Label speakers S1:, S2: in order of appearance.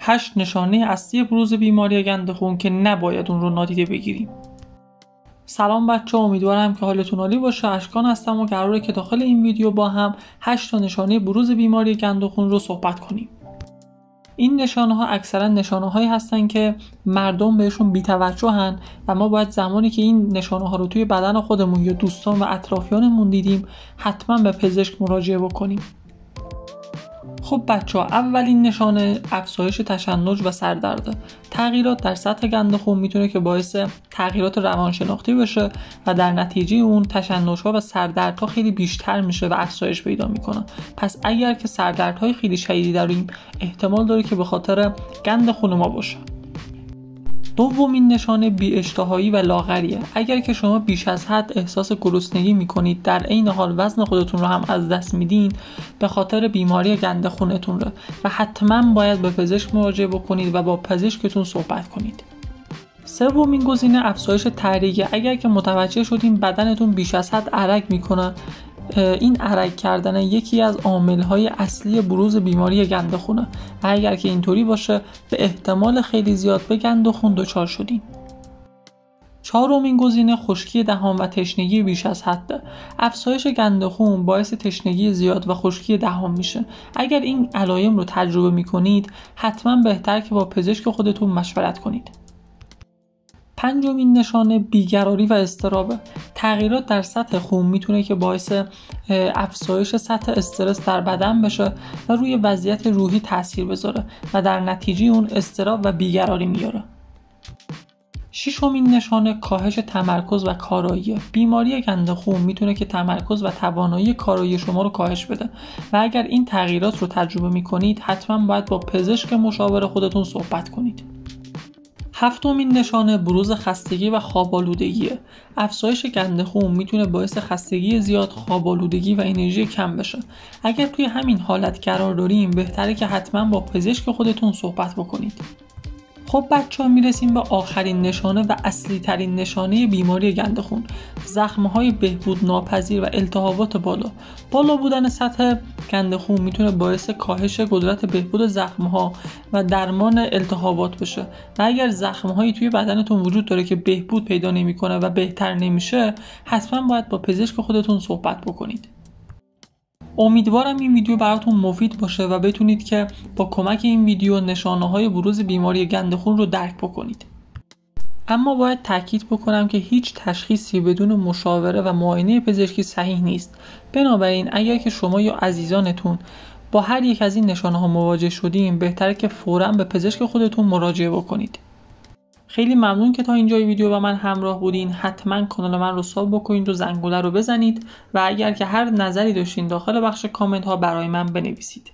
S1: 8 نشانه اصلی بروز بیماری گند خون که نباید اون رو نادیده بگیریم. سلام بچه‌ها، امیدوارم که حالتون عالی باشه. اشکان هستم و قراره که داخل این ویدیو با هم 8 تا نشانه بروز بیماری گند خون رو صحبت کنیم. این نشانه ها اکثرا نشانه هایی هستن که مردم بهشون بی‌توجهن و ما باید زمانی که این نشانه ها رو توی بدن خودمون یا دوستان و اطرافیانمون دیدیم حتما به پزشک مراجعه بکنیم. خب بچه‌ها، اولین نشانه افزایش تشنج و سردرده. تغییرات در سطح گند خون میتونه که باعث تغییرات روانشناختی بشه و در نتیجه اون تشنج‌ها و سردردها خیلی بیشتر میشه و افزایش پیدا میکنه. پس اگر که سردردهای خیلی شدیدی داریم، احتمال داره که به خاطر گند خون ما باشه. دومین نشانه بی‌اشتهایی و لاغریه. اگر که شما بیش از حد احساس گرسنگی میکنید، در عین حال وزن خودتون رو هم از دست میدین، به خاطر بیماری گند خونتون رو و حتما باید به پزشک مراجعه بکنید و با پزشکتون صحبت کنید. سومین گزینه افزایش تحریک. اگر که متوجه شدین بدنتون بیش از حد عرق میکنه، این عرق کردن یکی از عامل‌های اصلی بروز بیماری گند خونه و اگر که اینطوری باشه به احتمال خیلی زیاد به گند خون دچار شدین. چهارمین گزینه خشکی دهان و تشنگی بیش از حد. افزایش گند خون باعث تشنگی زیاد و خشکی دهان میشه. اگر این علائم رو تجربه میکنید حتما بهتر که با پزشک خودتون مشورت کنید. پنجمین نشانه بیقراری و اضطرابه. تغییرات در سطح خون میتونه که باعث افزایش سطح استرس در بدن بشه و روی وضعیت روحی تاثیر بذاره و در نتیجه اون اضطراب و بیقراری میاره. ششمین نشانه کاهش تمرکز و کارایی. بیماری گند خون میتونه که تمرکز و توانایی کارایی شما رو کاهش بده و اگر این تغییرات رو تجربه میکنید حتما باید با پزشک مشاور خودتون صحبت کنید. هفتمین نشانه بروز خستگی و خواب‌آلودگیه. افزایش گند خون میتونه باعث خستگی زیاد، خواب‌آلودگی و انرژی کم بشه. اگر توی همین حالت قرار داریم بهتره که حتما با پزشک خودتون صحبت بکنید. خب بچه‌ها، میرسیم به آخرین نشانه و اصلی ترین نشانه بیماری گند خون. زخم‌های بهبود ناپذیر و التهابات بالا بودن سطح گند خون میتونه باعث کاهش قدرت بهبود زخم‌ها و درمان التهابات بشه و اگر زخم‌هایی توی بدنتون وجود داره که بهبود پیدا نمی‌کنه و بهتر نمیشه، حتما باید با پزشک خودتون صحبت بکنید. امیدوارم این ویدیو براتون مفید باشه و بتونید که با کمک این ویدیو نشانه‌های بروز بیماری گند خون رو درک بکنید. اما باید تاکید بکنم که هیچ تشخیصی بدون مشاوره و معاینه پزشکی صحیح نیست. بنابراین اگر که شما یا عزیزانتون با هر یک از این نشانه‌ها مواجه شدین، بهتره که فوراً به پزشک خودتون مراجعه بکنید. خیلی ممنون که تا اینجای ویدیو با من همراه بودین. حتما کانال من رو ساب بکنید و زنگوله رو بزنید و اگر که هر نظری داشتین داخل بخش کامنت ها برای من بنویسید.